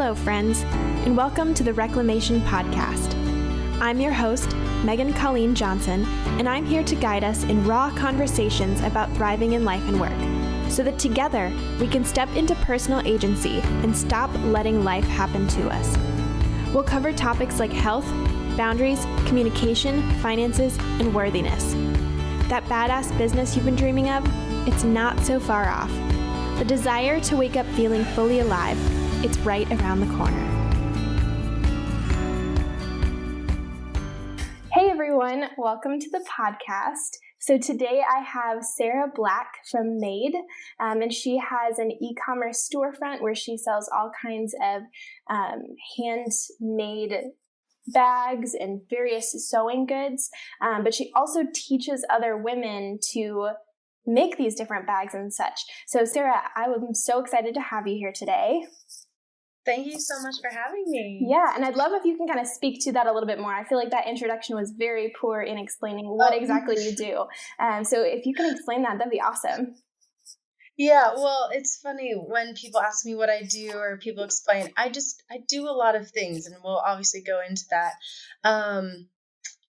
Hello, friends, and welcome to the Reclamation Podcast. I'm your host, Megan Colleen Johnson, and I'm here to guide us in raw conversations about thriving in life and work, so that together we can step into personal agency and stop letting life happen to us. We'll cover topics like health, boundaries, communication, finances, and worthiness. That badass business you've been dreaming of, it's not so far off. The desire to wake up feeling fully alive, it's right around the corner. Hey everyone, welcome to the podcast. So today I have Sarah Black from Made, and she has an e-commerce storefront where she sells all kinds of handmade bags and various sewing goods, but she also teaches other women to make these different bags and such. So Sarah, I'm so excited to have you here today. Thank you so much for having me. Yeah, and I'd love if you can kind of speak to that a little bit more. I feel like that introduction was very poor in explaining what exactly you do. So if you can explain that, that'd be awesome. Yeah, well, it's funny when people ask me what I do or people explain. I do a lot of things, and we'll obviously go into that.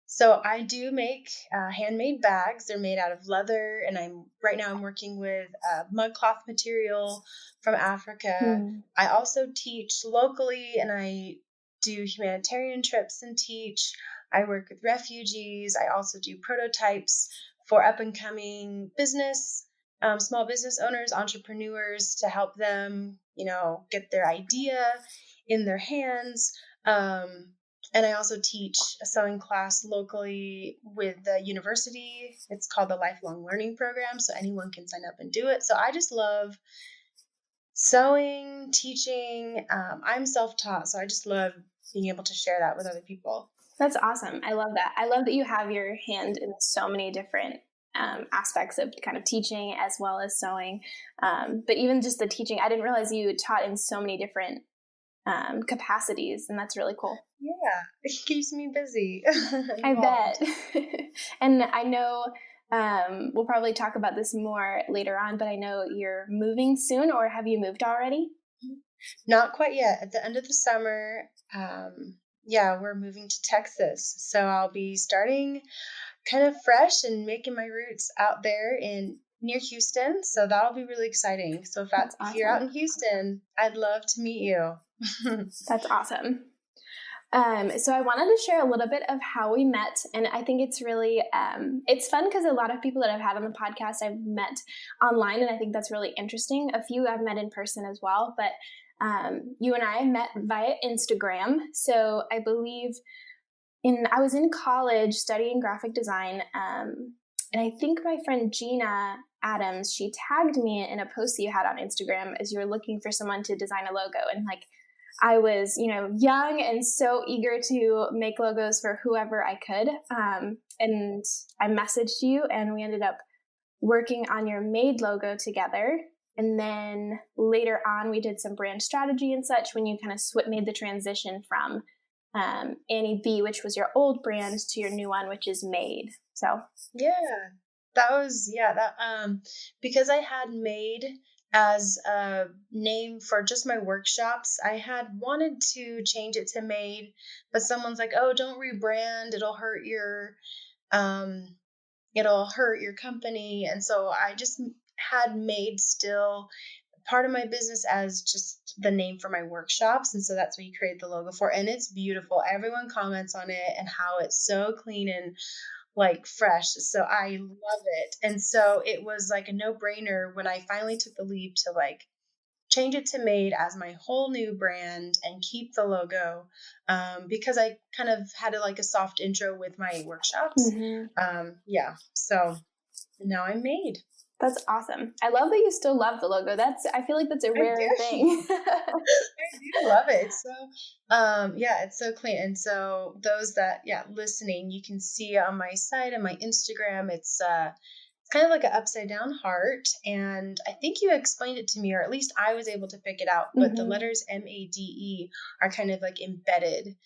So I do make handmade bags. They're made out of leather, and right now I'm working with mud cloth material from Africa. I also teach locally, and I do humanitarian trips and teach. I work with refugees. I also do prototypes for up-and-coming business, small business owners, entrepreneurs, to help them, get their idea in their hands. And I also teach a sewing class locally with the university. It's called the Lifelong Learning Program, so anyone can sign up and do it. So I just love sewing, teaching. I'm self-taught, so I just love being able to share that with other people. That's awesome. I love that. I love that you have your hand in so many different aspects of kind of teaching as well as sewing. But even just the teaching, I didn't realize you taught in so many different capacities, and that's really cool. Yeah, it keeps me busy. I bet. And I know we'll probably talk about this more later on, but I know you're moving soon, or have you moved already? Not quite yet. At the end of the summer, we're moving to Texas. So I'll be starting kind of fresh and making my roots out there near Houston. So that'll be really exciting. So if awesome. you're out in Houston, I'd love to meet you. That's awesome. So I wanted to share a little bit of how we met, and I think it's really, it's fun because a lot of people that I've had on the podcast I've met online, and I think that's really interesting. A few I've met in person as well, but you and I met via Instagram. So I believe I was in college studying graphic design, and I think my friend Gina Adams, she tagged me in a post that you had on Instagram as you were looking for someone to design a logo, and I was, young and so eager to make logos for whoever I could. And I messaged you, and we ended up working on your Made logo together. And then later on, we did some brand strategy and such when you kind of made the transition from Annie B, which was your old brand, to your new one, which is Made. So because I had Made as a name for just my workshops. I had wanted to change it to Made, but someone's like, "Oh, don't rebrand. It'll hurt your company." And so I just had Made still part of my business as just the name for my workshops. And so that's what you create the logo for. And it's beautiful. Everyone comments on it and how it's so clean and fresh. So I love it. And so it was like a no-brainer when I finally took the leap to change it to Made as my whole new brand and keep the logo, because I kind of had a soft intro with my workshops. So now I'm Made. That's awesome. I love that you still love the logo. I feel like that's a rare thing. I do love it. So, it's so clean. And so those that, listening, you can see on my site and my Instagram, it's kind of like an upside down heart. And I think you explained it to me, or at least I was able to pick it out, but the letters MADE are kind of embedded,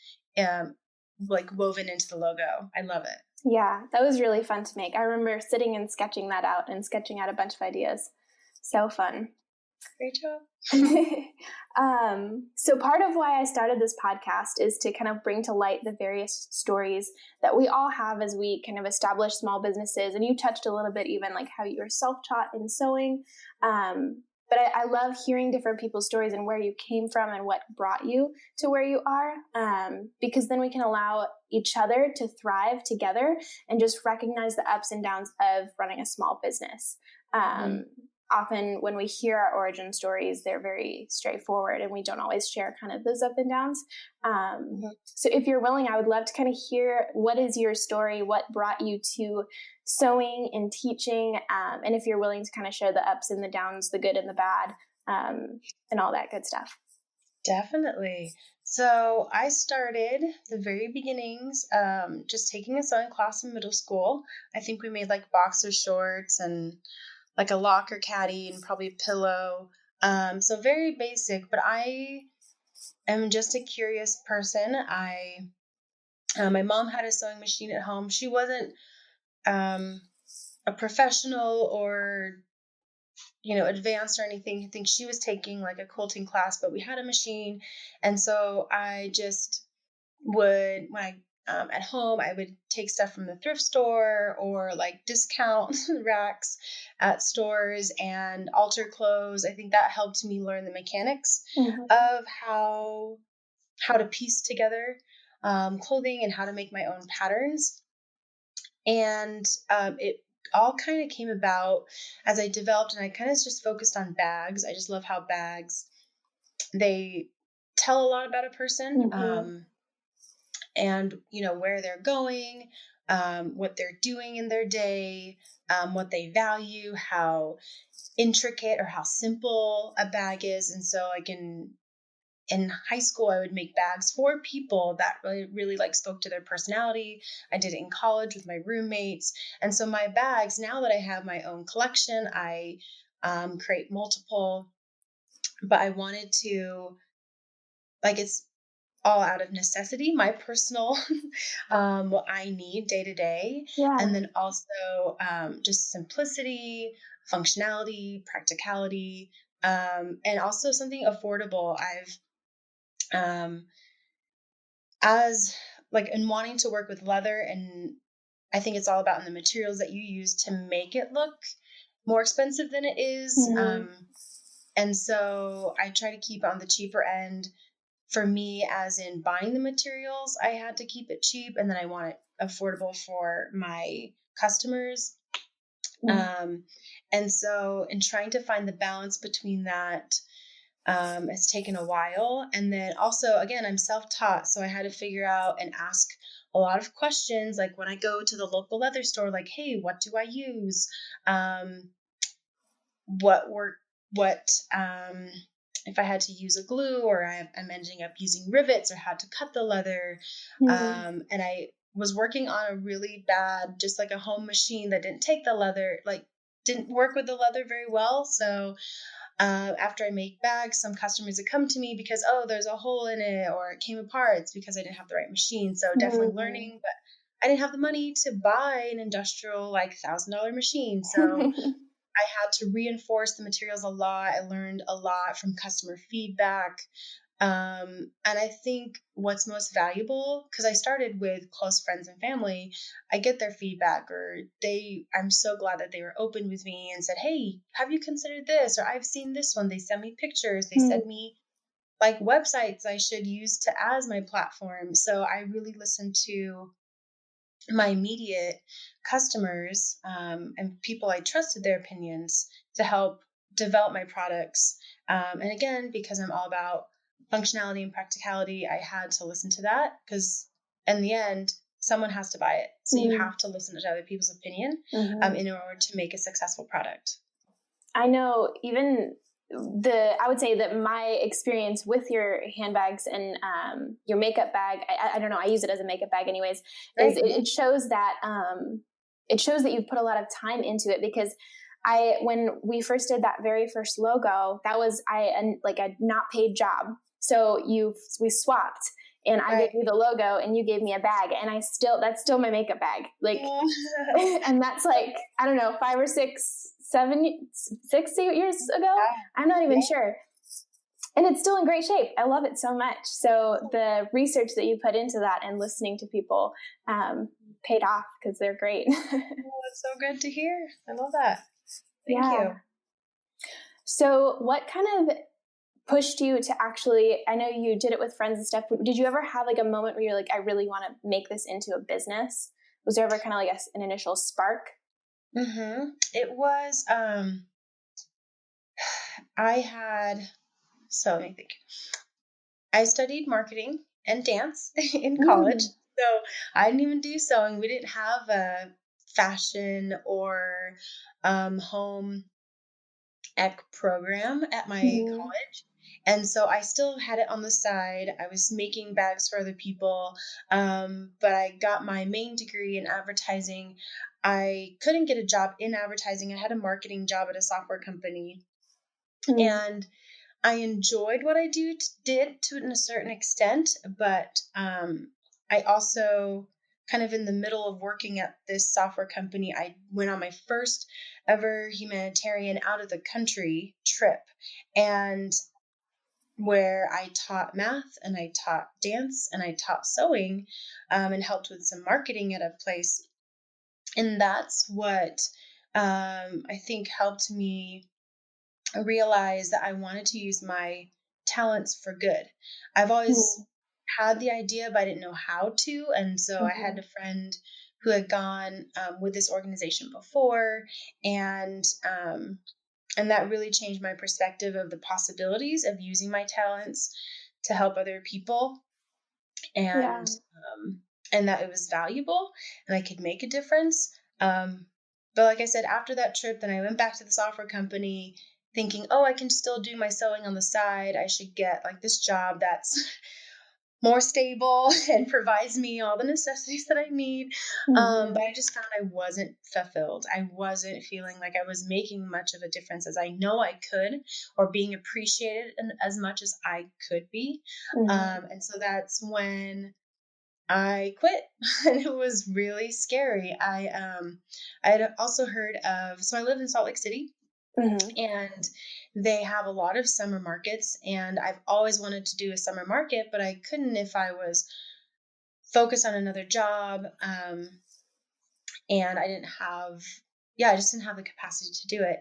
woven into the logo. I love it. Yeah, that was really fun to make. I remember sitting and sketching that out and sketching out a bunch of ideas. So fun. Great job. So part of why I started this podcast is to kind of bring to light the various stories that we all have as we kind of establish small businesses. And you touched a little bit even like how you were self-taught in sewing. But I love hearing different people's stories and where you came from and what brought you to where you are, because then we can allow each other to thrive together and just recognize the ups and downs of running a small business. Often when we hear our origin stories, they're very straightforward and we don't always share kind of those up and downs. So if you're willing, I would love to kind of hear what is your story, what brought you to sewing and teaching, and if you're willing to kind of share the ups and the downs, the good and the bad, and all that good stuff. Definitely. So I started the very beginnings, just taking a sewing class in middle school. I think we made like boxer shorts and like a locker caddy and probably a pillow. So very basic, but I am just a curious person. My mom had a sewing machine at home. She wasn't a professional or, advanced or anything. I think she was taking like a quilting class, but we had a machine. And so I just would, when I at home, I would take stuff from the thrift store or like discount racks at stores and alter clothes. I think that helped me learn the mechanics of how to piece together clothing and how to make my own patterns. And it all kind of came about as I developed, and I kind of just focused on bags. I just love how bags, they tell a lot about a person. And, where they're going, what they're doing in their day, what they value, how intricate or how simple a bag is. And so like in high school, I would make bags for people that really, really like spoke to their personality. I did it in college with my roommates. And so my bags, now that I have my own collection, I create multiple, but I wanted to, like, it's all out of necessity, my personal, what I need day to day. And then also just simplicity, functionality, practicality, and also something affordable. As like in wanting to work with leather, and I think it's all about in the materials that you use to make it look more expensive than it is. And so I try to keep on the cheaper end. For me, as in buying the materials, I had to keep it cheap, and then I want it affordable for my customers. And so in trying to find the balance between that, it's taken a while. And then also, again, I'm self-taught, so I had to figure out and ask a lot of questions. Like when I go to the local leather store, like, hey, what do I use? If I had to use a glue, or I'm ending up using rivets, or had to cut the leather. And I was working on a really bad, just like a home machine that didn't take the leather, like didn't work with the leather very well. So after I make bags, some customers would come to me because, oh, there's a hole in it, or it came apart. It's because I didn't have the right machine. So definitely learning, but I didn't have the money to buy an industrial, like $1,000 machine. So I had to reinforce the materials a lot. I learned a lot from customer feedback. And I think what's most valuable, because I started with close friends and family, I get their feedback, or I'm so glad that they were open with me and said, hey, have you considered this? Or I've seen this one. They send me pictures. They send me like websites I should use as my platform. So I really listened to my immediate customers and people I trusted their opinions to help develop my products. And again, because I'm all about functionality and practicality, I had to listen to that, because in the end, someone has to buy it. So you have to listen to other people's opinion in order to make a successful product. I know even I would say that my experience with your handbags and your makeup bag, I don't know, I use it as a makeup bag anyways, is it shows that you've put a lot of time into it, because when we first did that very first logo, that was like a not paid job. So we swapped, and I gave you the logo and you gave me a bag, and that's still my makeup bag. Like, and that's like, I don't know, 5 or 6 6 years ago. I'm not even sure. And it's still in great shape. I love it so much. So the research that you put into that and listening to people paid off because they're great. Oh, that's so good to hear. I love that. Thank you. So what kind of pushed you to actually, I know you did it with friends and stuff, but did you ever have like a moment where you're like, I really want to make this into a business? Was there ever kind of like an initial spark? Mm-hmm. It was, let me think. I studied marketing and dance in college. So I didn't even do sewing. We didn't have a fashion or home ec program at my college. And so I still had it on the side. I was making bags for other people. But I got my main degree in advertising. I couldn't get a job in advertising. I had a marketing job at a software company. And I enjoyed what I did to a certain extent, but I also kind of in the middle of working at this software company, I went on my first ever humanitarian out of the country trip, and where I taught math and I taught dance and I taught sewing and helped with some marketing at a place. And that's what I think helped me realize that I wanted to use my talents for good. I've always had the idea, but I didn't know how to. And so I had a friend who had gone with this organization before, and that really changed my perspective of the possibilities of using my talents to help other people, and that it was valuable and I could make a difference. But like I said, after that trip, then I went back to the software company thinking, oh, I can still do my sewing on the side. I should get like this job that's more stable and provides me all the necessities that I need. But I just found I wasn't fulfilled. I wasn't feeling like I was making much of a difference as I know I could, or being appreciated as much as I could be. And so that's when I quit, and it was really scary. I had also heard of, so I live in Salt Lake City. And they have a lot of summer markets, and I've always wanted to do a summer market, but I couldn't if I was focused on another job. And I just didn't have the capacity to do it.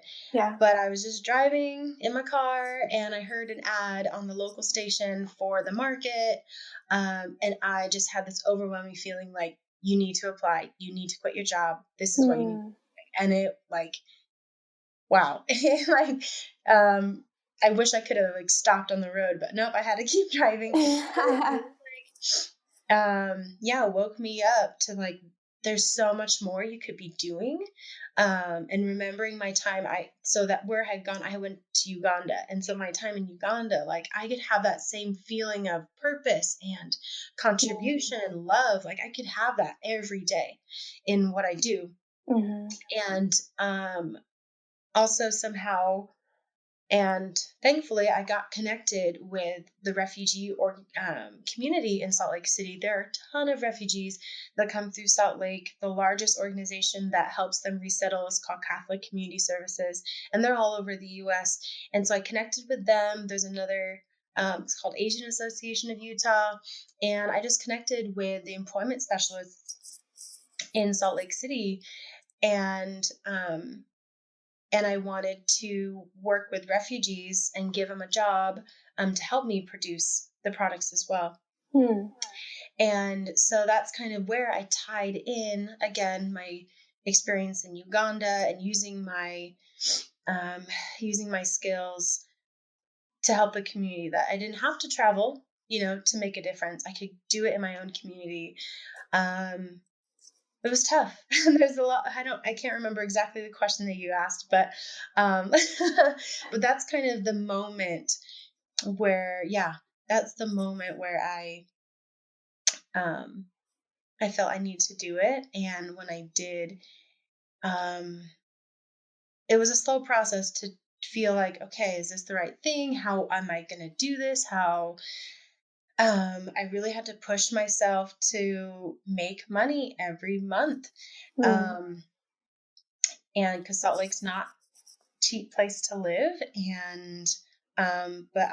But I was just driving in my car and I heard an ad on the local station for the market. And I just had this overwhelming feeling like, you need to apply, you need to quit your job. This is what you need. And it wow. I wish I could have stopped on the road, but nope, I had to keep driving. Woke me up to there's so much more you could be doing. And remembering my time, where I had gone, I went to Uganda. And so my time in Uganda, I could have that same feeling of purpose and contribution and love. I could have that every day in what I do. And, also somehow, and thankfully, I got connected with the refugee community in Salt Lake City. There are a ton of refugees that come through Salt Lake. The largest organization that helps them resettle is called Catholic Community Services, and they're all over the U.S. And so I connected with them. There's another, it's called Asian Association of Utah, and I just connected with the employment specialists in Salt Lake City, and I wanted to work with refugees and give them a job to help me produce the products as well. And so that's kind of where I tied in, again, my experience in Uganda and using my skills to help the community, that I didn't have to travel, to make a difference. I could do it in my own community. It was tough. There's a lot. I can't remember exactly the question that you asked, but but that's kind of the moment where, I felt I need to do it. And when I did, it was a slow process to feel like, okay, is this the right thing? How am I going to do this? I really had to push myself to make money every month. And because Salt Lake's not cheap place to live. And but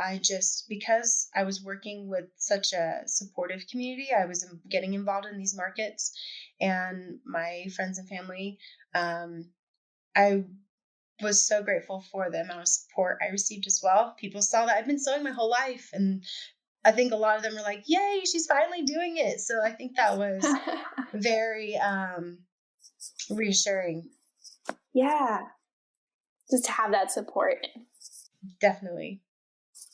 because I was working with such a supportive community, I was getting involved in these markets, and my friends and family, I was so grateful for the amount of support I received as well. People saw that I've been sewing my whole life, and I think a lot of them were like, "Yay, she's finally doing it." So I think that was very reassuring. Yeah. Just to have that support. Definitely.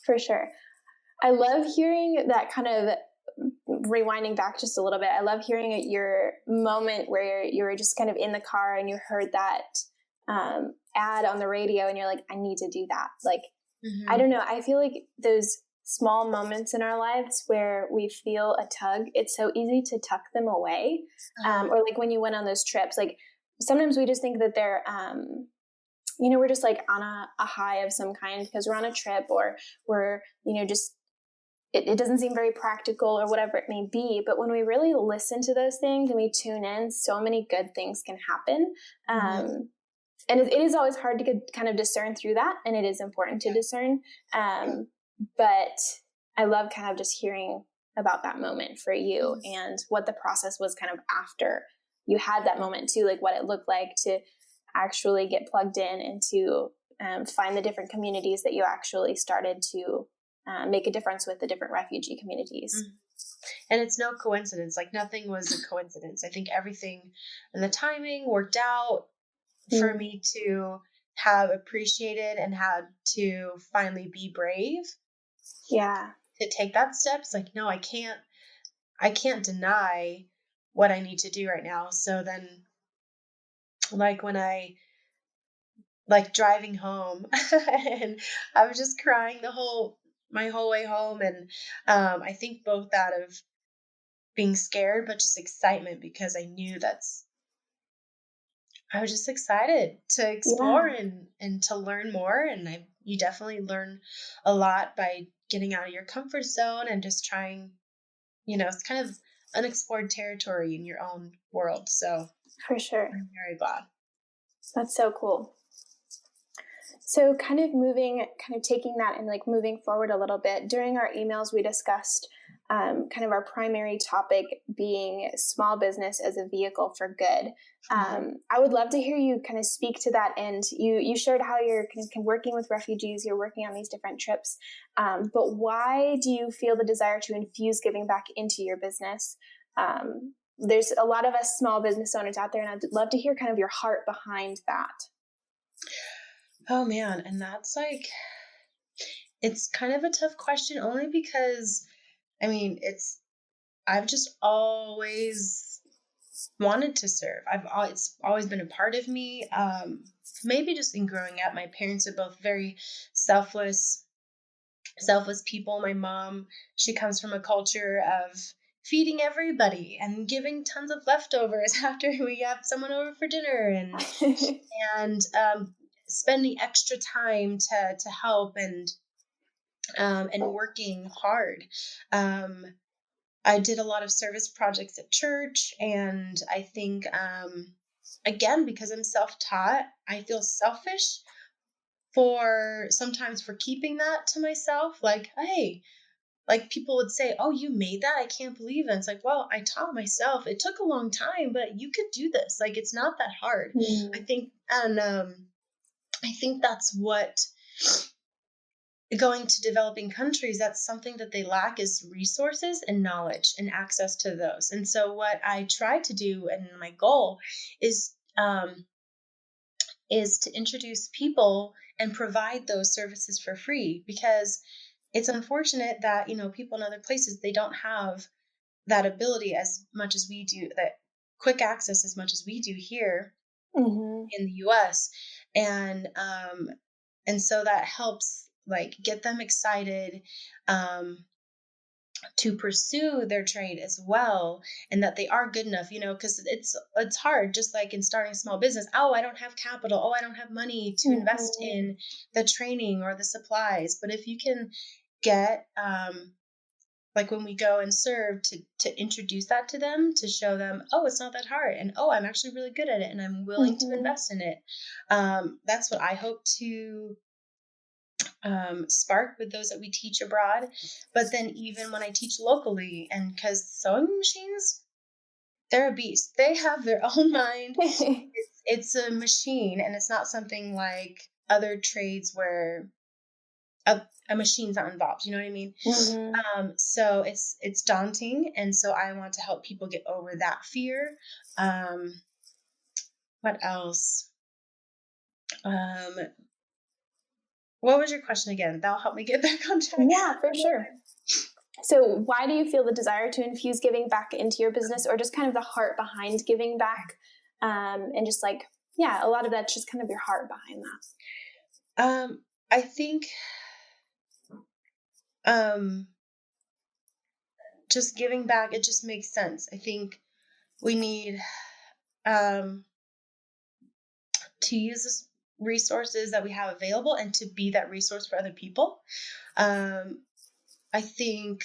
For sure. I love hearing that, kind of rewinding back just a little bit. I love hearing your moment where you were just kind of in the car and you heard that ad on the radio and you're like, I need to do that. Like, I don't know. I feel like those small moments in our lives where we feel a tug, it's so easy to tuck them away. Or like when you went on those trips, like sometimes we just think that they're, we're just like on a high of some kind because we're on a trip, or we're, just, it doesn't seem very practical or whatever it may be. But when we really listen to those things and we tune in, so many good things can happen. And it is always hard to kind of discern through that. And it is important to discern. But I love kind of just hearing about that moment for you and what the process was kind of after you had that moment too, like what it looked like to actually get plugged in and to find the different communities that you actually started to make a difference with, the different refugee communities. And it's no coincidence. Like nothing was a coincidence. I think everything and the timing worked out for me to have appreciated and had to finally be brave. Yeah. To take that step. It's like, no, I can't deny what I need to do right now. So then, like when I driving home and I was just crying my whole way home. And I think both out of being scared, but just excitement, because I knew I was just excited to explore and to learn more. And you definitely learn a lot by getting out of your comfort zone and just trying, it's kind of unexplored territory in your own world. So for sure. I'm very glad. That's so cool. So kind of taking that and like moving forward a little bit, during our emails, we discussed kind of our primary topic being small business as a vehicle for good. I would love to hear you kind of speak to that. And you shared how you're kind of working with refugees, you're working on these different trips. But why do you feel the desire to infuse giving back into your business? There's a lot of us small business owners out there, and I'd love to hear kind of your heart behind that. Oh man. And that's it's kind of a tough question, only because, I've just always wanted to serve. It's always been a part of me. Maybe just in growing up, my parents are both very selfless people. My mom, she comes from a culture of feeding everybody and giving tons of leftovers after we have someone over for dinner, and spending extra time to help and working hard. I did a lot of service projects at church, and I think again, because I'm self-taught, I feel selfish sometimes for keeping that to myself. Like, hey, like people would say, "Oh, you made that? I can't believe it." It's like, well, I taught myself. It took a long time, but you could do this. Like, it's not that hard. I think, and I think that's what, going to developing countries, that's something that they lack, is resources and knowledge and access to those. And so what I try to do, and my goal is to introduce people and provide those services for free, because it's unfortunate that, people in other places, they don't have that ability as much as we do, that quick access as much as we do here in the US. And so that helps get them excited to pursue their trade as well, and that they are good enough, because it's hard, just like in starting a small business. Oh, I don't have capital. Oh, I don't have money to invest in the training or the supplies. But if you can get like when we go and serve, to introduce that to them, to show them, oh, it's not that hard, and oh, I'm actually really good at it, and I'm willing to invest in it. That's what I hope to spark with those that we teach abroad. But then even when I teach locally, and because sewing machines, they're a beast. They have their own mind. It's a machine, and it's not something like other trades where a machine's not involved. You know what I mean? So it's daunting, and so I want to help people get over that fear. What else? What was your question again? That'll help me get back on track. Yeah, for sure. So why do you feel the desire to infuse giving back into your business, or just kind of the heart behind giving back? And just like, yeah, a lot of that's just kind of your heart behind that. I think just giving back, it just makes sense. I think we need to use the resources that we have available and to be that resource for other people. I think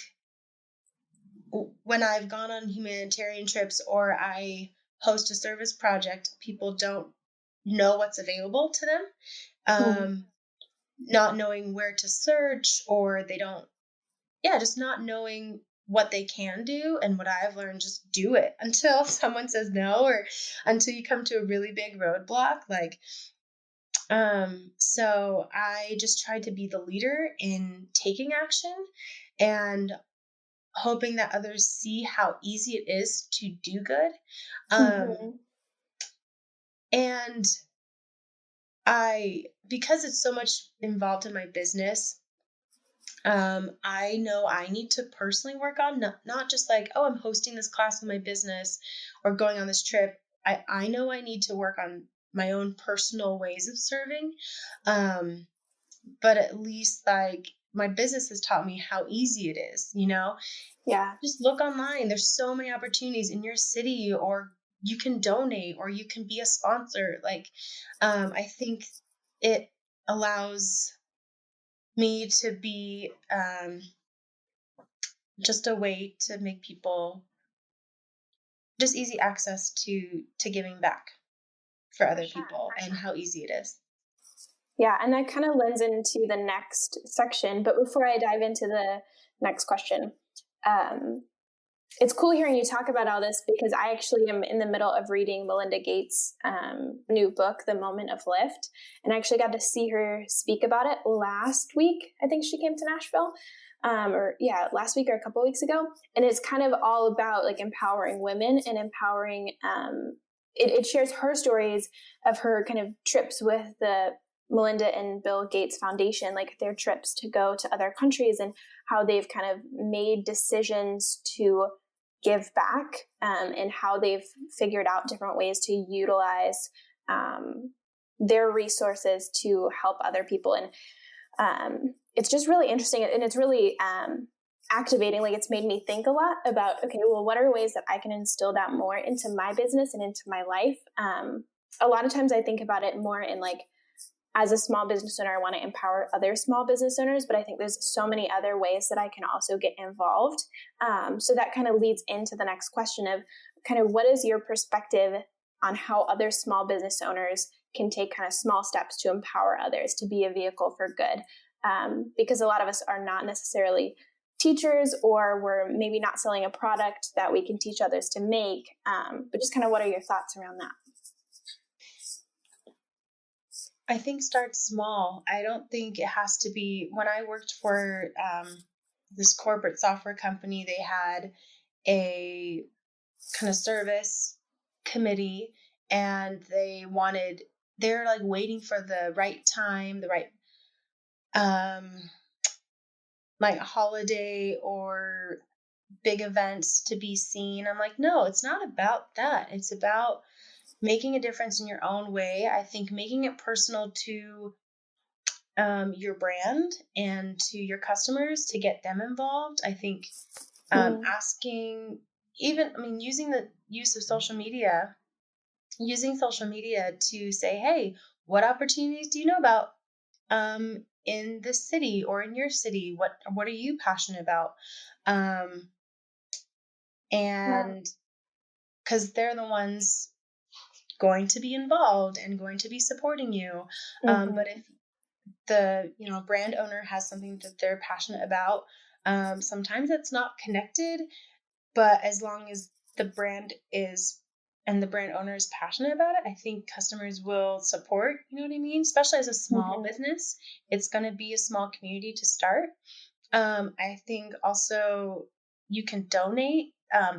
when I've gone on humanitarian trips or I host a service project, people don't know what's available to them. Not knowing where to search, or they don't, just not knowing what they can do. And what I've learned, just do it until someone says no, or until you come to a really big roadblock. So I just tried to be the leader in taking action and hoping that others see how easy it is to do good. And because it's so much involved in my business, I know I need to personally work on, not just like, oh, I'm hosting this class in my business or going on this trip. I know I need to work on my own personal ways of serving. But at least like my business has taught me how easy it is, Yeah. Just look online. There's so many opportunities in your city, or you can donate, or you can be a sponsor. I think it allows me to be just a way to make people just easy access to giving back for other people, and how easy it is. Yeah, and that kind of lends into the next section. But before I dive into the next question, it's cool hearing you talk about all this, because I actually am in the middle of reading Melinda Gates' new book, The Moment of Lift. And I actually got to see her speak about it last week. I think she came to Nashville, last week or a couple of weeks ago. And it's kind of all about like empowering women and empowering, it shares her stories of her kind of trips with the Melinda and Bill Gates Foundation, like their trips to go to other countries, and how they've kind of made decisions to give back, and how they've figured out different ways to utilize their resources to help other people. And it's just really interesting, and it's really activating. Like, it's made me think a lot about, okay, well, what are ways that I can instill that more into my business and into my life? A lot of times I think about it more in like, as a small business owner, I want to empower other small business owners, but I think there's so many other ways that I can also get involved. So that kind of leads into the next question of kind of, what is your perspective on how other small business owners can take kind of small steps to empower others to be a vehicle for good? Because a lot of us are not necessarily teachers, or we're maybe not selling a product that we can teach others to make. But just kind of, what are your thoughts around that? I think start small. I don't think it has to be. When I worked for this corporate software company, they had a kind of service committee, and they're like waiting for the right time, the right like holiday or big events to be seen. I'm like, no, it's not about that. It's about making a difference in your own way. I think making it personal to your brand and to your customers, to get them involved. I think asking, using the use of social media, to say, hey, what opportunities do you know about in this city or in your city? What are you passionate about? And because they're the ones going to be involved and going to be supporting you. But if the brand owner has something that they're passionate about, sometimes it's not connected, but as long as the brand is and the brand owner is passionate about it, I think customers will support, you know what I mean? Especially as a small business, it's going to be a small community to start. I think also you can donate.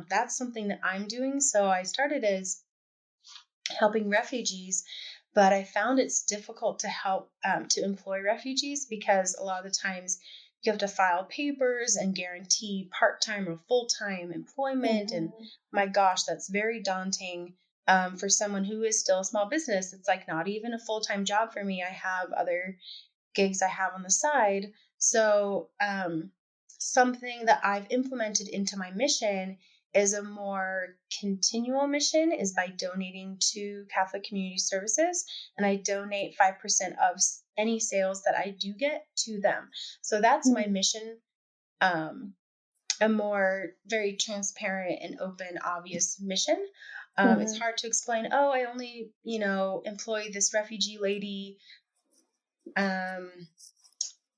That's something that I'm doing. So I started as helping refugees, but I found it's difficult to help to employ refugees because a lot of the times you have to file papers and guarantee part-time or full-time employment. And my gosh, that's very daunting for someone who is still a small business. It's like not even a full-time job for me. I have other gigs I have on the side. So something that I've implemented into my mission is a more continual mission is by donating to Catholic Community Services, and I donate 5% of any sales that I do get to them. So that's my mission. A more very transparent and open, obvious mission. It's hard to explain, oh, I only, employ this refugee lady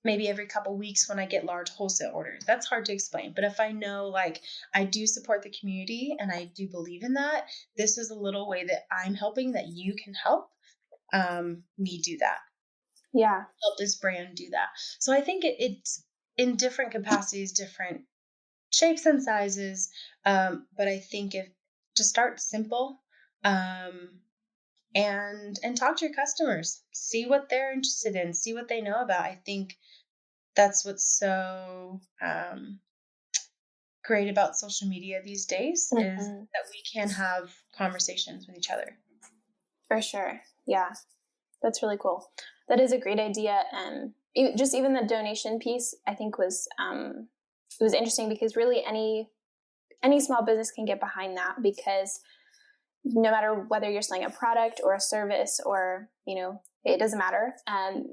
maybe every couple weeks when I get large wholesale orders. That's hard to explain. But if I know, like, I do support the community and I do believe in that, this is a little way that I'm helping that you can help me do that. Yeah. Help this brand do that. So I think it's in different capacities, different shapes and sizes. But I think if to start simple, and talk to your customers, see what they're interested in, see what they know about. I think that's what's so great about social media these days is that we can have conversations with each other. For sure. Yeah. That's really cool. That is a great idea. And just even the donation piece, I think was interesting because really any small business can get behind that, because no matter whether you're selling a product or a service or, it doesn't matter.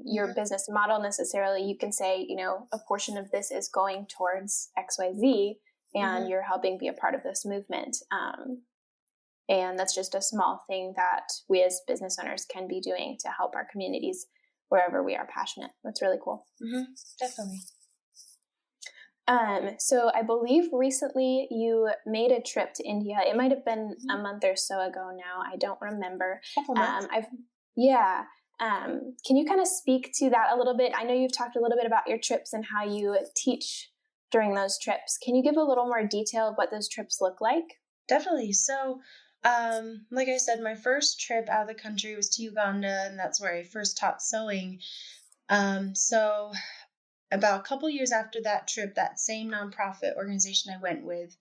Your business model necessarily, you can say, a portion of this is going towards XYZ and you're helping be a part of this movement. And that's just a small thing that we as business owners can be doing to help our communities wherever we are passionate. That's really cool. Definitely. So I believe recently you made a trip to India. It might have been a month or so ago now. I don't remember. Can you kind of speak to that a little bit? I know you've talked a little bit about your trips and how you teach during those trips. Can you give a little more detail of what those trips look like? Definitely. So, like I said, my first trip out of the country was to Uganda, and that's where I first taught sewing. So about a couple years after that trip, that same nonprofit organization I went with,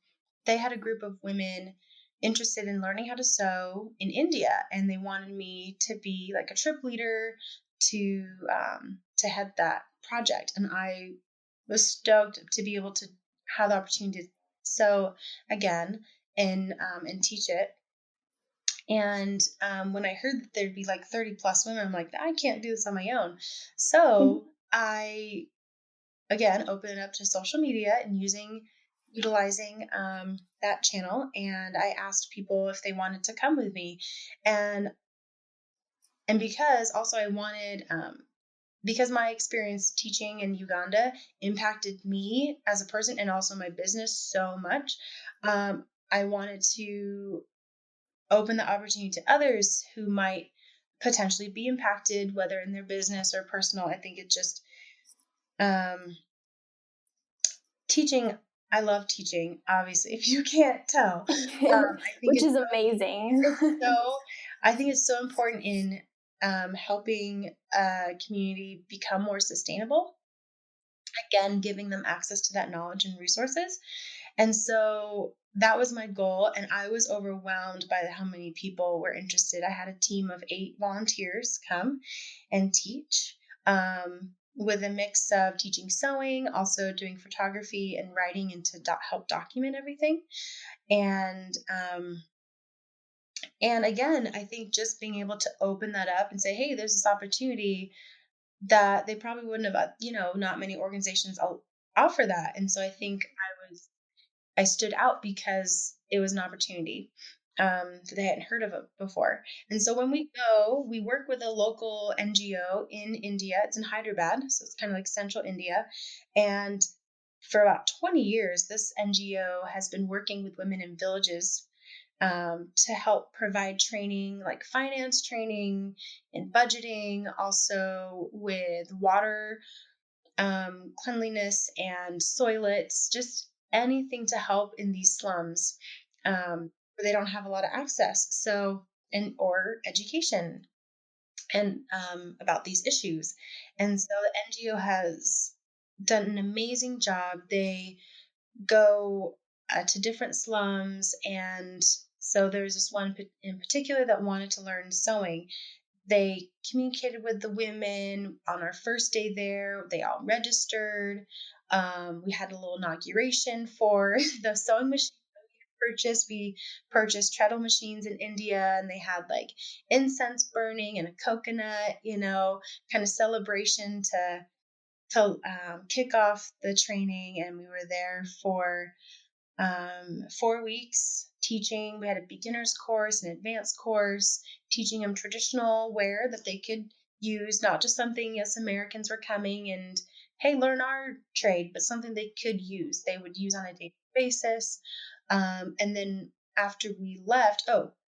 they had a group of women interested in learning how to sew in India, and they wanted me to be like a trip leader to head that project. And I was stoked to be able to have the opportunity to sew again and teach it. And when I heard that there'd be like 30 plus women, I'm like, I can't do this on my own. So I again opened it up to social media and utilizing that channel, and I asked people if they wanted to come with me, and because also I wanted because my experience teaching in Uganda impacted me as a person and also my business so much, I wanted to open the opportunity to others who might potentially be impacted, whether in their business or personal. I think it's just teaching. I love teaching, obviously, if you can't tell. I think which is amazing. I think it's so important in helping a community become more sustainable. Again, giving them access to that knowledge and resources. And so that was my goal. And I was overwhelmed by how many people were interested. I had a team of 8 volunteers come and teach. With a mix of teaching sewing, also doing photography and writing, and to help document everything. And again, I think just being able to open that up and say, hey, there's this opportunity that they probably wouldn't have, not many organizations offer that. And so I think I stood out because it was an opportunity that they hadn't heard of it before. And so when we go, we work with a local NGO in India. It's in Hyderabad, so it's kind of like central India. And for about 20 years, this NGO has been working with women in villages to help provide training, like finance training and budgeting, also with water, cleanliness and toilets, just anything to help in these slums where they don't have a lot of access. So, or education and about these issues. And so the NGO has done an amazing job. They go to different slums, and so there's this one in particular that wanted to learn sewing. They communicated with the women on our first day there. They all registered. We had a little inauguration for the sewing machine purchase. We purchased treadle machines in India, and they had like incense burning and a coconut, kind of celebration to kick off the training. And we were there for 4 weeks teaching. We had a beginner's course, an advanced course, teaching them traditional wear that they could use, not just something us Americans were coming and, hey, learn our trade, but something they could use, they would use on a daily basis. And then after we left,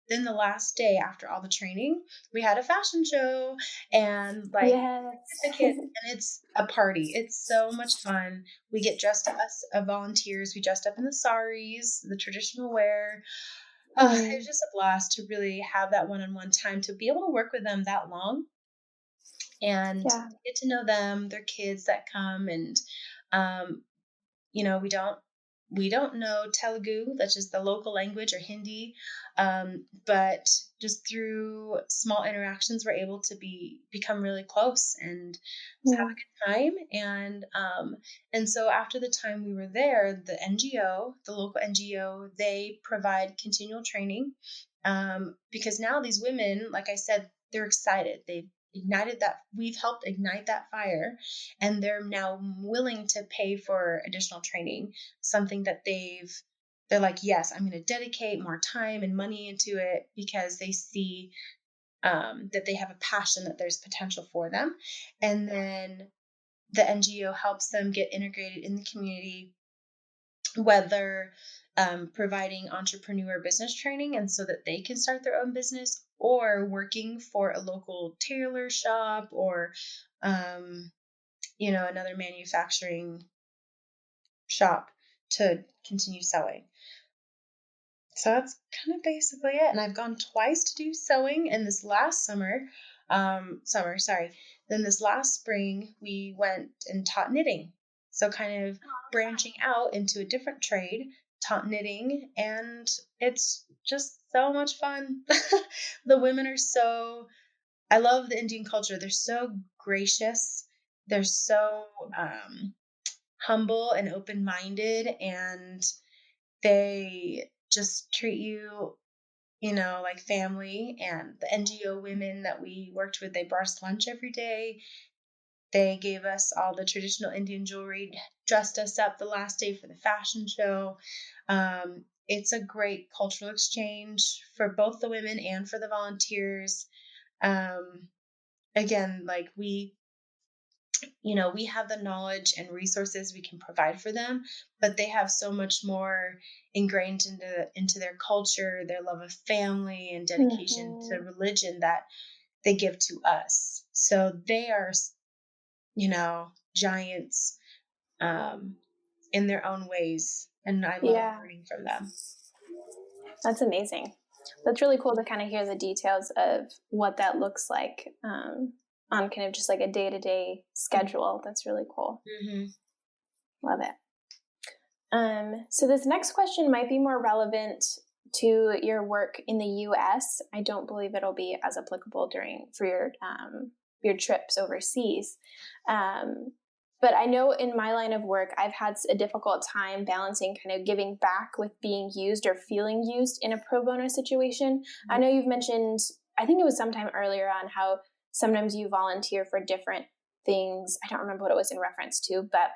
then the last day after all the training, we had a fashion show and Yes. the kids, and it's a party. It's so much fun. We get dressed up as volunteers. We dressed up in the saris, the traditional wear. It was just a blast to really have that one-on-one time, to be able to work with them that long and get to know them, their kids that come. And we don't know Telugu, that's just the local language, or Hindi, but just through small interactions, we're able to become really close and just have a good time. And so after the time we were there, the local NGO, they provide continual training, because now these women, like I said, they're excited. We've helped ignite that fire, and they're now willing to pay for additional training, something that they're like, yes, I'm going to dedicate more time and money into it, because they see that they have a passion, that there's potential for them. And then the NGO helps them get integrated in the community, whether providing entrepreneur business training, and so that they can start their own business, or working for a local tailor shop, or another manufacturing shop to continue sewing. So that's kind of basically it. And I've gone twice to do sewing. And this last then this last spring we went and taught knitting. So kind of branching out into a different trade, taught knitting, and it's just so much fun. The women are I love the Indian culture. They're so gracious. They're so humble and open-minded, and they just treat you, like family. And the NGO women that we worked with, they brought us lunch every day. They gave us all the traditional Indian jewelry, dressed us up the last day for the fashion show. It's a great cultural exchange for both the women and for the volunteers. Again, like we have the knowledge and resources we can provide for them, but they have so much more ingrained into their culture, their love of family and dedication to religion that they give to us. So they are, giants in their own ways, and I love learning from them. That's amazing. That's really cool to kind of hear the details of what that looks like on kind of just like a day-to-day schedule. That's really cool. Mm-hmm. Love it. So this next question might be more relevant to your work in the U.S. I don't believe it'll be as applicable for your trips overseas. But I know in my line of work, I've had a difficult time balancing kind of giving back with being used or feeling used in a pro bono situation. Mm-hmm. I know you've mentioned, I think it was sometime earlier on, how sometimes you volunteer for different things. I don't remember what it was in reference to, but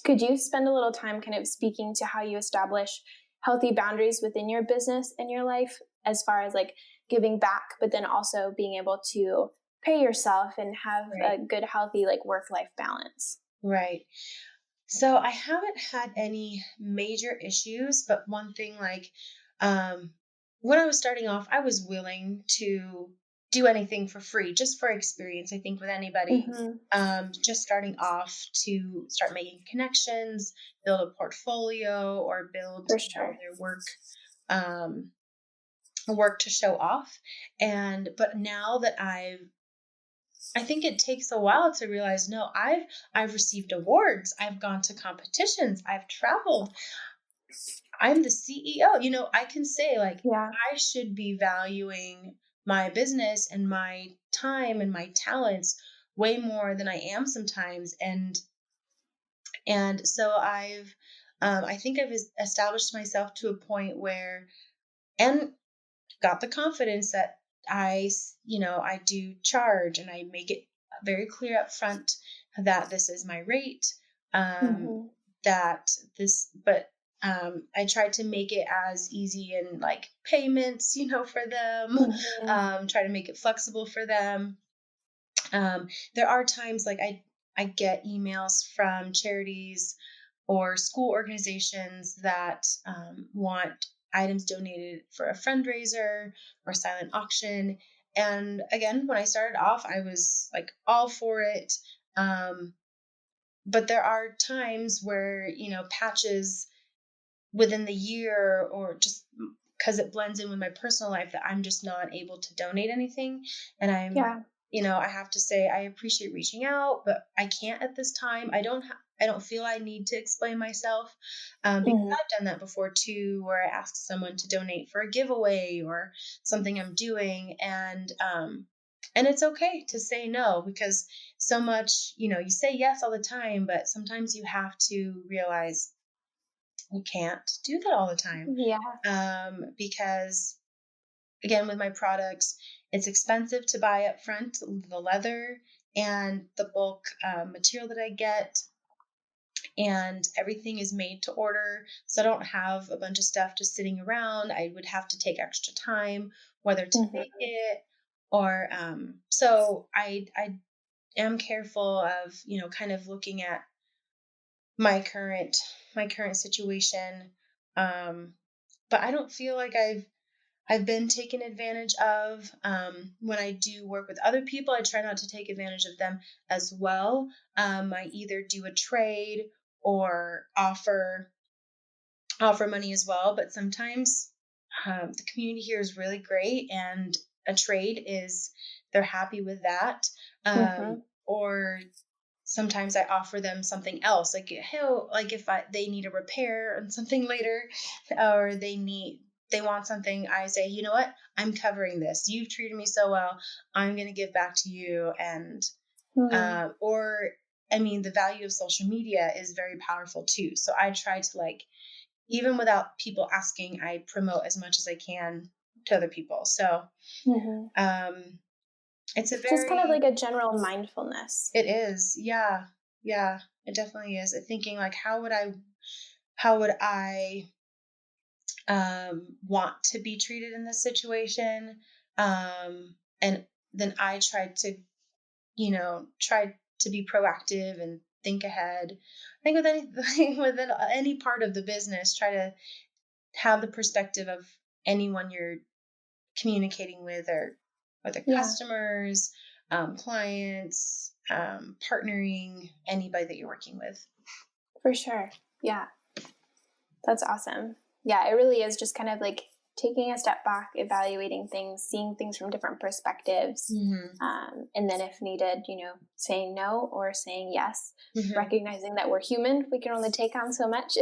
could you spend a little time kind of speaking to how you establish healthy boundaries within your business and your life, as far as like giving back, but then also being able to pay yourself and have a good, healthy, like work-life balance? Right. So I haven't had any major issues, but one thing, like, when I was starting off, I was willing to do anything for free, just for experience. I think with anybody, just starting off, to start making connections, build a portfolio, or build For sure. their work to show off. But now that I think it takes a while to realize, no, I've received awards, I've gone to competitions, I've traveled, I'm the CEO. I can say, like, I should be valuing my business and my time and my talents way more than I am sometimes. And so I think I've established myself to a point where, and got the confidence that I do charge, and I make it very clear up front that this is my rate, but I try to make it as easy in like payments, for them, try to make it flexible for them. There are times like I get emails from charities or school organizations that want items donated for a fundraiser or silent auction. And again, when I started off, I was like all for it. But there are times where, patches within the year, or just because it blends in with my personal life, that I'm just not able to donate anything. And I have to say, I appreciate reaching out, but I can't at this time. I don't feel I need to explain myself, because I've done that before too, where I ask someone to donate for a giveaway or something I'm doing. And it's okay to say no, because so much, you say yes all the time, but sometimes you have to realize you can't do that all the time. Because again, with my products, it's expensive to buy up front, the leather and the bulk material that I get, and everything is made to order. So I don't have a bunch of stuff just sitting around. I would have to take extra time, whether to make it or, so I am careful of, kind of looking at my current situation. But I don't feel like I've been taken advantage of. When I do work with other people, I try not to take advantage of them as well. I either do a trade or offer money as well. But sometimes the community here is really great, and a trade is, they're happy with that. Or sometimes I offer them something else, like, hey, like if they need a repair and something later, or they want something, I say, you know what, I'm covering this. You've treated me so well. I'm going to give back to you. And, the value of social media is very powerful too. So I try to, like, even without people asking, I promote as much as I can to other people. So, it's just kind of like a general mindfulness. It is. Yeah. Yeah, it definitely is. Thinking like, how would I want to be treated in this situation? And then I try to be proactive and think ahead. I think with anything, within any part of the business, try to have the perspective of anyone you're communicating with, or whether customers, clients, partnering, anybody that you're working with. For sure. Yeah. That's awesome. Yeah, it really is just kind of like taking a step back, evaluating things, seeing things from different perspectives. And then if needed, saying no or saying yes, recognizing that we're human. We can only take on so much.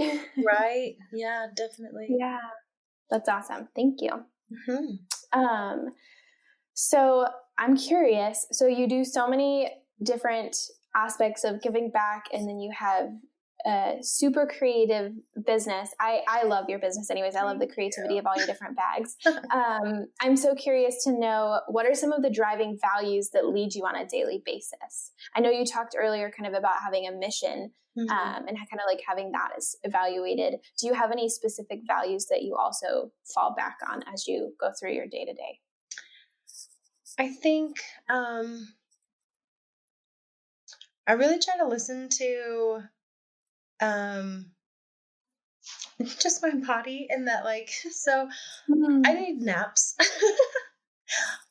Right. Yeah, definitely. Yeah. That's awesome. Thank you. So I'm curious. So you do so many different aspects of giving back, and then you have super creative business. I love your business anyways. I love the creativity of all your different bags. I'm so curious to know, what are some of the driving values that lead you on a daily basis? I know you talked earlier kind of about having a mission, and kind of like having that is evaluated. Do you have any specific values that you also fall back on as you go through your day to day? I think I really try to listen to just my body, and that, like, so I need naps.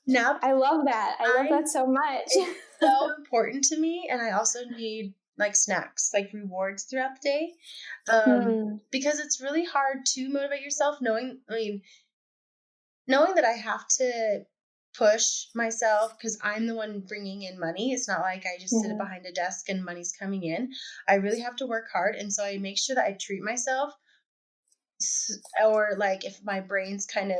Naps. I love that. I love that so much. It's so important to me. And I also need like snacks, like rewards throughout the day. Because it's really hard to motivate yourself knowing that I have to push myself because I'm the one bringing in money. It's not like I just sit behind a desk and money's coming in. I really have to work hard. And so I make sure that I treat myself, or like if my brain's kind of,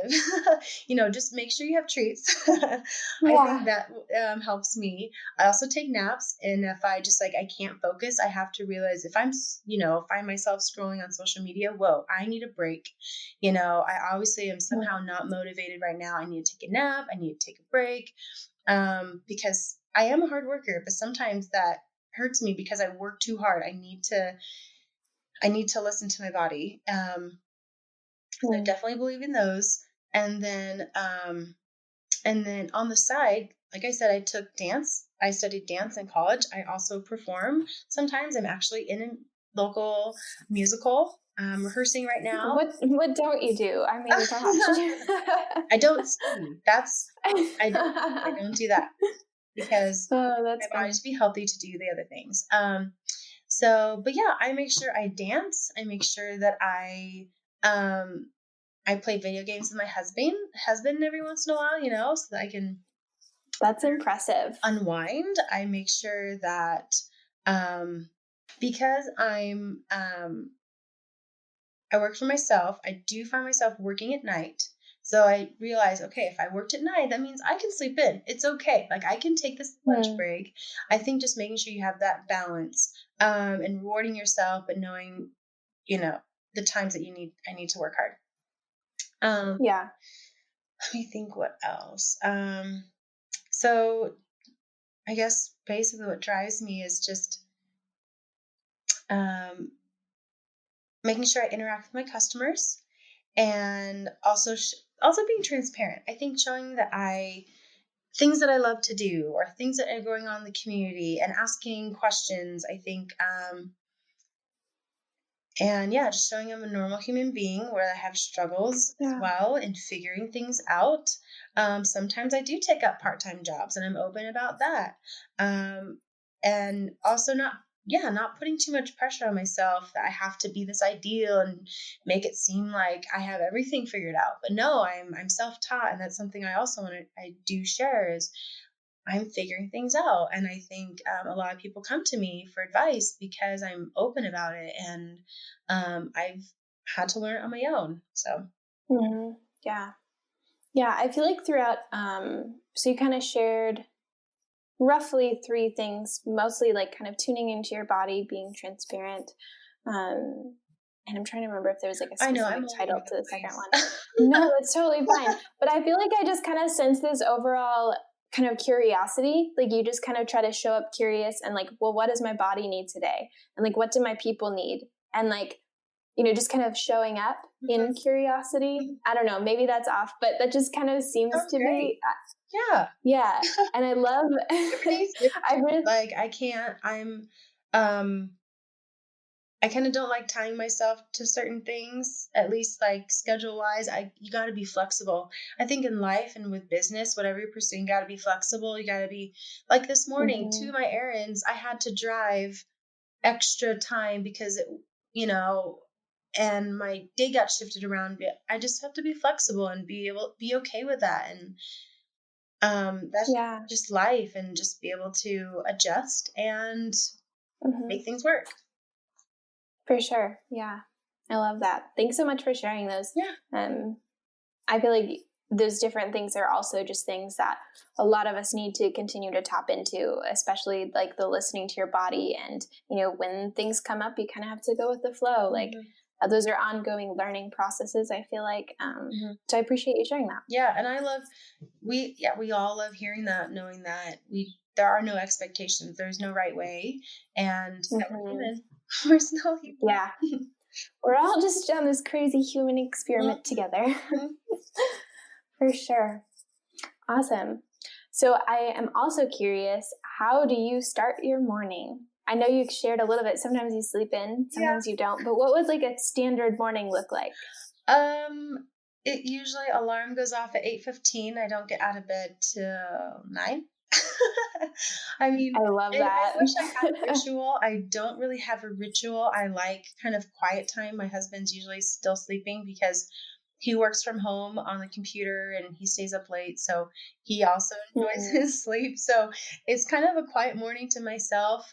just make sure you have treats. I think that helps me. I also take naps. And if I just I can't focus, I have to realize if I'm, find myself scrolling on social media, whoa, I need a break. I obviously am somehow not motivated right now. I need to take a nap. I need to take a break, because I am a hard worker, but sometimes that hurts me because I work too hard. I need to listen to my body. I definitely believe in those. And then on the side, like I said, I took dance. I studied dance in college. I also perform. Sometimes I'm actually in a local musical. I'm rehearsing right now. What don't you do? I mean, gosh. I don't sing. I don't do that because I wanted to be healthy to do the other things. But yeah, I make sure I dance. I make sure that I play video games with my husband every once in a while, so that I can. That's impressive. Unwind. I make sure that, because I work for myself, I do find myself working at night. So I realize, okay, if I worked at night, that means I can sleep in. It's okay. Like I can take this lunch break. I think just making sure you have that balance, and rewarding yourself, and knowing, the times that I need to work hard. Let me think what else. So I guess basically what drives me is just making sure I interact with my customers, and also being transparent. I think showing that things that I love to do, or things that are going on in the community, and asking questions. I think, and yeah, just showing I'm a normal human being where I have struggles as well, and figuring things out. Sometimes I do take up part-time jobs, and I'm open about that. And also not putting too much pressure on myself that I have to be this ideal and make it seem like I have everything figured out. But no, I'm self-taught, and that's something I also I do share is I'm figuring things out. And I think a lot of people come to me for advice because I'm open about it, and I've had to learn it on my own. So yeah, I feel like throughout, so you kind of shared roughly 3 things, mostly like kind of tuning into your body, being transparent, and I'm trying to remember if there was like a specific title to the second one. No, it's totally fine. But I feel like I just kind of sense this overall kind of curiosity. Like you just kind of try to show up curious and like, well, what does my body need today? And like, what do my people need? And like, just kind of showing up in curiosity. I don't know, maybe that's off, but that just kind of seems to be. Yeah. And I love, I kind of don't like tying myself to certain things, at least like schedule wise. You got to be flexible. I think in life and with business, whatever you're pursuing, you got to be flexible. You got to be like this morning to my errands. I had to drive extra time because and my day got shifted around. I just have to be flexible and be okay with that. And that's just life, and just be able to adjust and make things work. For sure. Yeah. I love that. Thanks so much for sharing those. I feel like those different things are also just things that a lot of us need to continue to tap into, especially like the listening to your body. And, when things come up, you kind of have to go with the flow. Like those are ongoing learning processes, I feel like. So I appreciate you sharing that. Yeah. And I love, we all love hearing that, knowing that there are no expectations. There's no right way. And that we're human. We're still human. Yeah. We're all just on this crazy human experiment together. For sure. Awesome. So I am also curious, how do you start your morning? I know you shared a little bit. Sometimes you sleep in, sometimes you don't. But what would like a standard morning look like? It usually alarm goes off at 8:15. I don't get out of bed till 9. I mean, I love that. I wish I had a ritual. I don't really have a ritual. I like kind of quiet time. My husband's usually still sleeping because he works from home on the computer and he stays up late. So he also enjoys his sleep. So it's kind of a quiet morning to myself.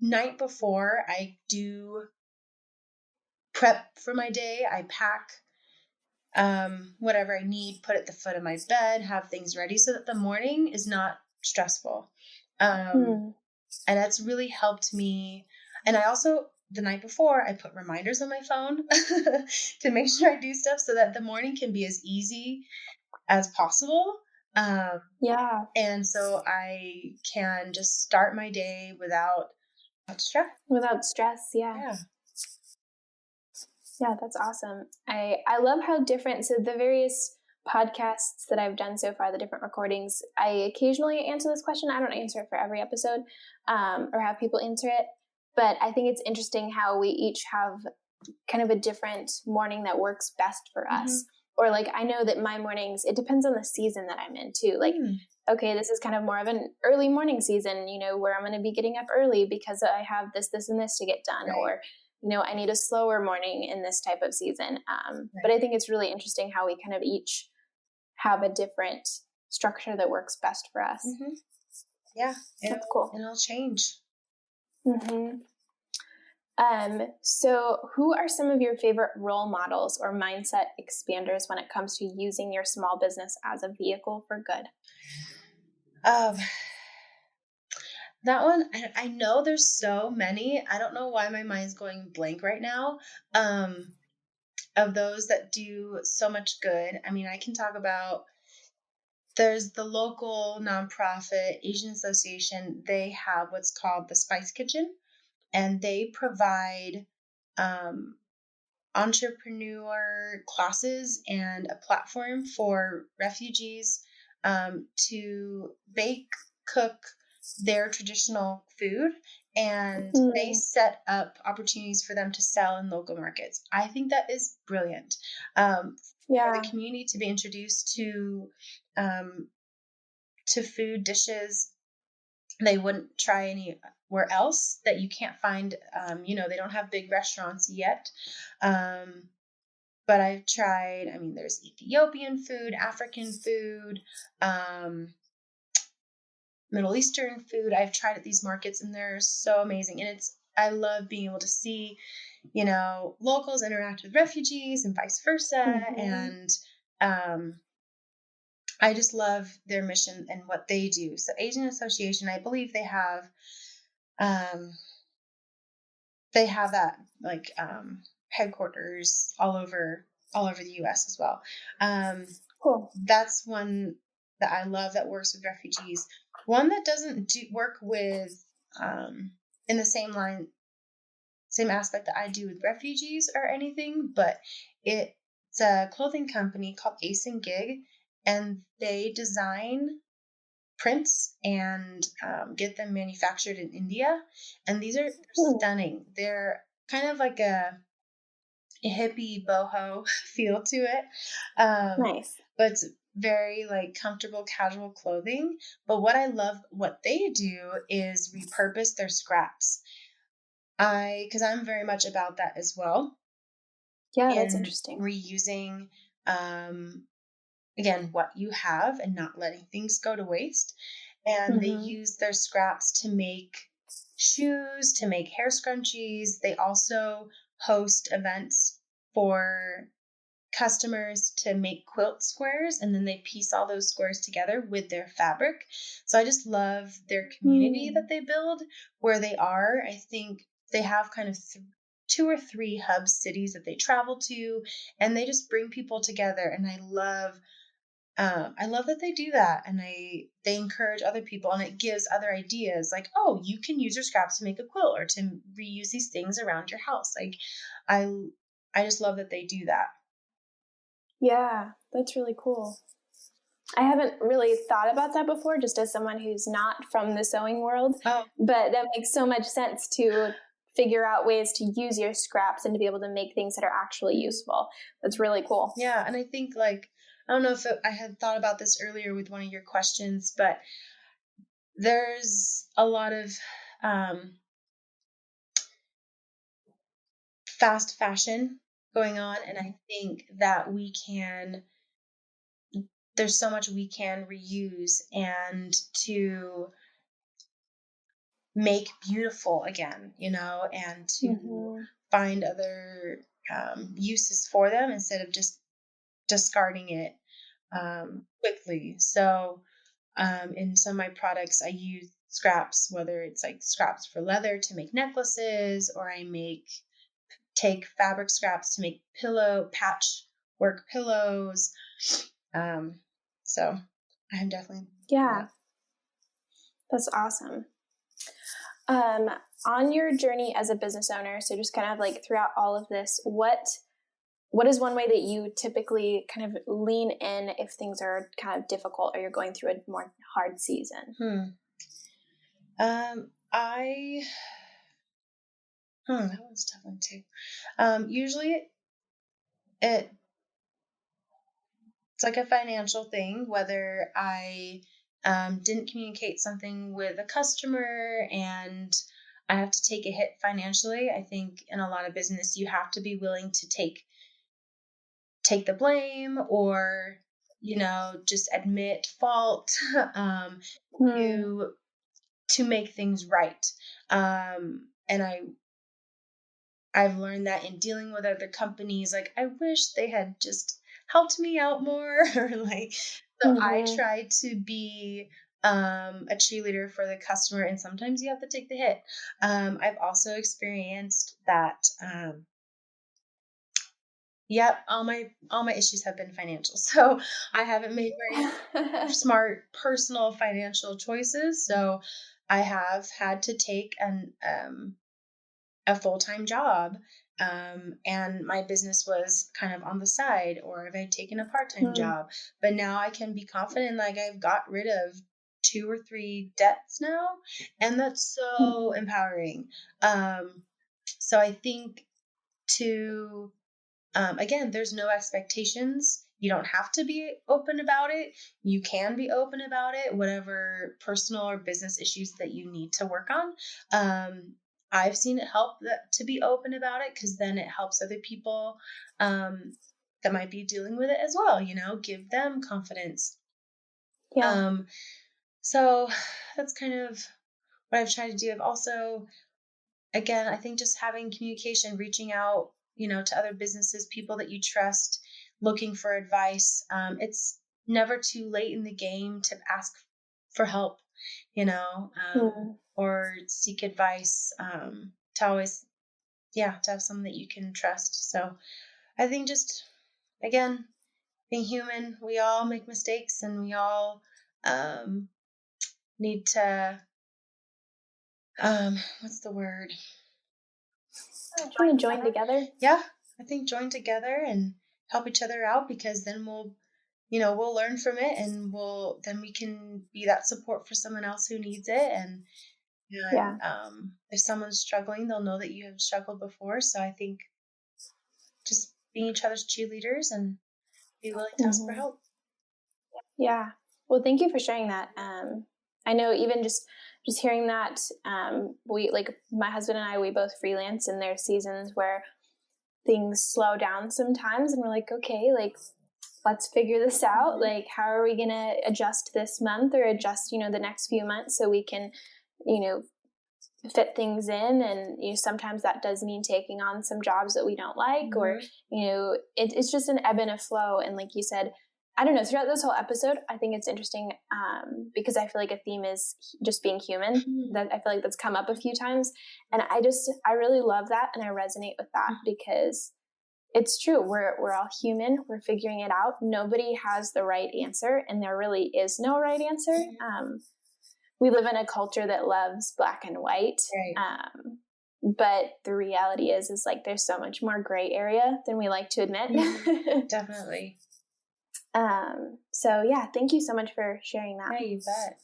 Night before I do prep for my day. I pack whatever I need, put at the foot of my bed, have things ready so that the morning is not stressful. And that's really helped me. And I also, the night before, I put reminders on my phone to make sure I do stuff so that the morning can be as easy as possible. And so I can just start my day without stress. Yeah, that's awesome. I love how different, so the various podcasts that I've done so far, the different recordings, I occasionally answer this question. I don't answer it for every episode or have people answer it, but I think it's interesting how we each have kind of a different morning that works best for us. Or like, I know that my mornings, it depends on the season that I'm in too. Like, okay, this is kind of more of an early morning season, where I'm going to be getting up early because I have this, and this to get done. Right. Or, I need a slower morning in this type of season. But I think it's really interesting how we kind of each have a different structure that works best for us. Yeah. That's cool. And it'll change. So who are some of your favorite role models or mindset expanders when it comes to using your small business as a vehicle for good? That one, I know there's so many. I don't know why my mind's going blank right now. Of those that do so much good. I mean, I can talk about, there's the local nonprofit Asian Association. They have what's called the Spice Kitchen, and they provide entrepreneur classes and a platform for refugees to bake, cook their traditional food, and they set up opportunities for them to sell in local markets. I think that is brilliant. For the community to be introduced to food dishes they wouldn't try anywhere else that you can't find. They don't have big restaurants yet. But I've tried, there's Ethiopian food, African food, Middle Eastern food. I've tried at these markets and they're so amazing. And I love being able to see, locals interact with refugees and vice versa. And I just love their mission and what they do. So Asian Association, I believe they have that like headquarters all over the US as well. Cool. That's one that I love that works with refugees. One that doesn't work with in the same aspect that I do with refugees or anything, but it's a clothing company called Ace and Gig, and they design prints and get them manufactured in India. And these are stunning. They're kind of like a hippie boho feel to it. Nice. But it's very like comfortable, casual clothing. But what I love what they do is repurpose their scraps. Because I'm very much about that as well. Yeah, that's interesting. Reusing, again, what you have and not letting things go to waste. And they use their scraps to make shoes, to make hair scrunchies. They also host events for customers to make quilt squares, and then they piece all those squares together with their fabric. So I just love their community that they build where they are. I think they have kind of 2 or 3 hub cities that they travel to, and they just bring people together. And I love that they do that, and they encourage other people, and it gives other ideas like, oh, you can use your scraps to make a quilt or to reuse these things around your house. Like, I just love that they do that. Yeah, that's really cool. I haven't really thought about that before, just as someone who's not from the sewing world. Oh. But that makes so much sense to figure out ways to use your scraps and to be able to make things that are actually useful. That's really cool. Yeah, and I think, like, I don't know if I had thought about this earlier with one of your questions, but there's a lot of fast fashion going on, and I think that there's so much we can reuse and to make beautiful again, and to find other uses for them instead of just discarding it quickly. So in some of my products, I use scraps, whether it's like scraps for leather to make necklaces, or I take fabric scraps to make patchwork pillows. So I'm definitely that's awesome. On your journey as a business owner, so just kind of like throughout all of this, what is one way that you typically kind of lean in if things are kind of difficult or you're going through a more hard season? That was a tough one too. Usually it's like a financial thing, whether I didn't communicate something with a customer and I have to take a hit financially. I think in a lot of business, you have to be willing to take the blame, or, just admit fault to make things right. And I've learned that in dealing with other companies, like, I wish they had just helped me out more. So I try to be a cheerleader for the customer, and sometimes you have to take the hit. I've also experienced that. All my issues have been financial. So I haven't made very smart personal financial choices. So I have had to take a full-time job, and my business was kind of on the side, or if I'd taken a part-time job. But now I can be confident, like, I've got rid of 2 or 3 debts now, and that's so empowering. So I think again, there's no expectations. You don't have to be open about it. You can be open about it, whatever personal or business issues that you need to work on. I've seen it help to be open about it, because then it helps other people that might be dealing with it as well, give them confidence. Yeah. So that's kind of what I've tried to do. I've also, again, I think just having communication, reaching out, to other businesses, people that you trust, looking for advice. It's never too late in the game to ask for help, or seek advice, to always, to have someone that you can trust. So I think just, again, being human, we all make mistakes, and we all need to, what's the word? Kind of join together. Yeah, I think join together and help each other out, because then we'll learn from it, and then we can be that support for someone else who needs it. And if someone's struggling, they'll know that you have struggled before. So I think just being each other's cheerleaders and be willing to ask for help. Yeah. Well, thank you for sharing that. I know even just hearing that, we, like, my husband and I, we both freelance, and there's seasons where things slow down sometimes, and we're like, okay, like, let's figure this out. Like, how are we going to adjust this month, or adjust, the next few months, so we can, fit things in, and sometimes that does mean taking on some jobs that we don't like, or it's just an ebb and a flow. And like you said, I don't know, throughout this whole episode, I think it's interesting because I feel like a theme is just being human. That I feel like that's come up a few times, and I really love that, and I resonate with that because it's true. We're all human. We're figuring it out. Nobody has the right answer, and there really is no right answer. We live in a culture that loves black and white. Right. But the reality is like there's so much more gray area than we like to admit. Definitely. So yeah, thank you so much for sharing that. Yeah, you bet.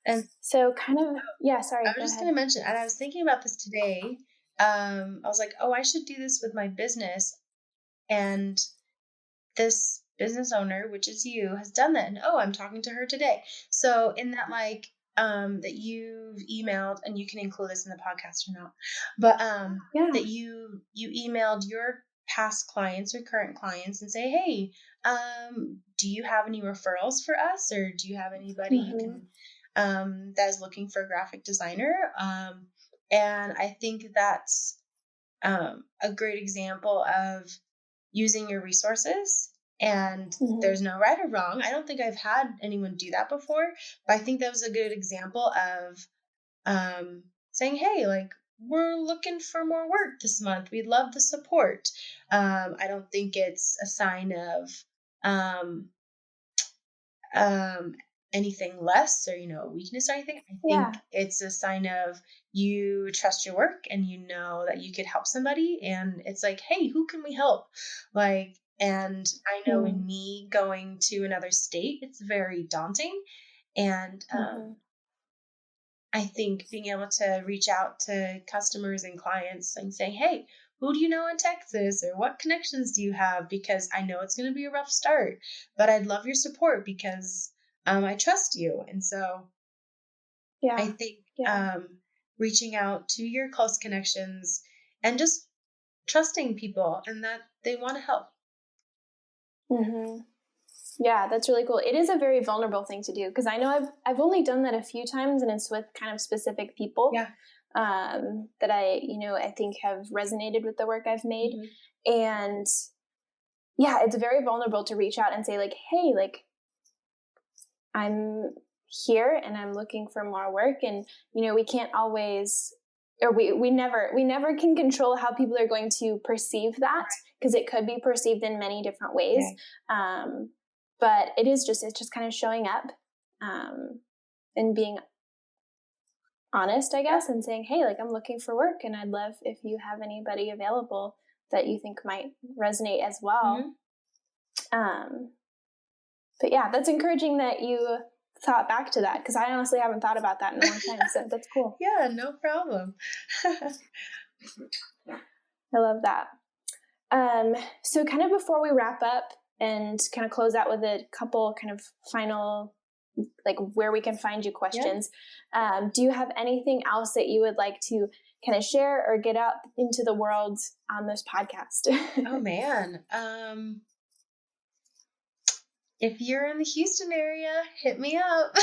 And so kind of, sorry. I was just going to mention, and I was thinking about this today. I was like, I should do this with my business. And this business owner, which is you, has done that. And I'm talking to her today. So in that, like, that you've emailed, and you can include this in the podcast or not, but that you emailed your past clients or current clients and say, hey, do you have any referrals for us, or do you have anybody who can that is looking for a graphic designer? And I think that's a great example of using your resources. And there's no right or wrong. I don't think I've had anyone do that before, but I think that was a good example of saying, hey, like, we're looking for more work this month. We'd love the support. I don't think it's a sign of anything less or, weakness or anything. I think it's a sign of you trust your work and you know that you could help somebody. And it's like, hey, who can we help? Like, and I know in me going to another state, it's very daunting. And I think being able to reach out to customers and clients and say, hey, who do you know in Texas, or what connections do you have? Because I know it's going to be a rough start, but I'd love your support because I trust you. And so I think reaching out to your close connections and just trusting people and that they want to help. Yeah, that's really cool. It is a very vulnerable thing to do because I know I've only done that a few times, and it's with kind of specific people that I think have resonated with the work I've made. And it's very vulnerable to reach out and say like, hey, like, I'm here and I'm looking for more work. And, we can't always, or we never can control how people are going to perceive that because it could be perceived in many different ways. But it's just kind of showing up and being honest, I guess, and saying, hey, like, I'm looking for work and I'd love if you have anybody available that you think might resonate as well. But yeah, that's encouraging that you thought back to that because I honestly haven't thought about that in a long time. So that's cool. Yeah, no problem. I love that. So kind of before we wrap up and kind of close out with a couple kind of final, like, where we can find you questions, do you have anything else that you would like to kind of share or get out into the world on this podcast? Oh man. If you're in the Houston area, hit me up.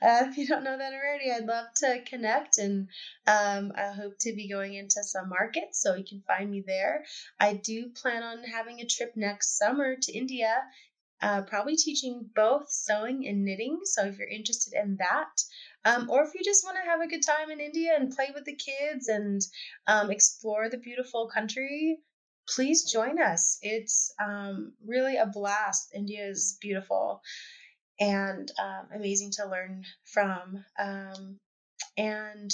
If you don't know that already, I'd love to connect, and I hope to be going into some markets, so you can find me there. I do plan on having a trip next summer to India, probably teaching both sewing and knitting. So if you're interested in that, or if you just want to have a good time in India and play with the kids and explore the beautiful country, please join us. It's really a blast. India is beautiful and amazing to learn from. And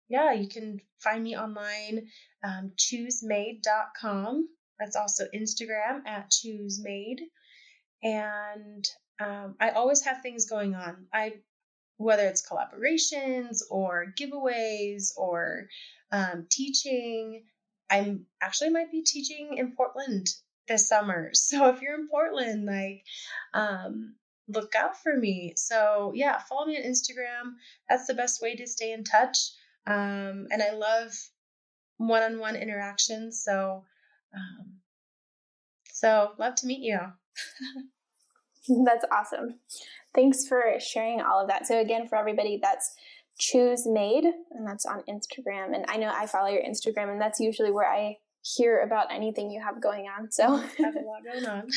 yeah, you can find me online, choosemade.com. That's also Instagram at choosemade. And I always have things going on. Whether it's collaborations or giveaways or teaching. I actually might be teaching in Portland this summer. So if you're in Portland, like, look out for me. So yeah, follow me on Instagram. That's the best way to stay in touch. And I love one-on-one interactions. So love to meet you. That's awesome. Thanks for sharing all of that. So again, for everybody, that's Choose Made, and that's on Instagram. And I know I follow your Instagram, and that's usually where I hear about anything you have going on. So I have a lot going on.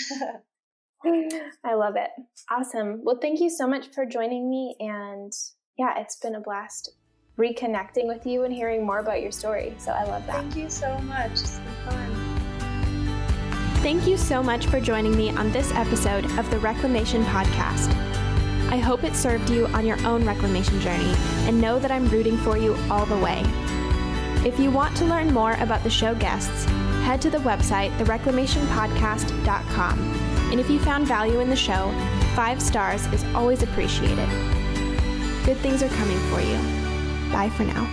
I love it. Awesome. Well, thank you so much for joining me. And yeah, it's been a blast reconnecting with you and hearing more about your story. So I love that. Thank you so much. It's been fun. Thank you so much for joining me on this episode of the Reclamation Podcast. I hope it served you on your own reclamation journey, and know that I'm rooting for you all the way. If you want to learn more about the show guests, head to the website, thereclamationpodcast.com. And if you found value in the show, 5 stars is always appreciated. Good things are coming for you. Bye for now.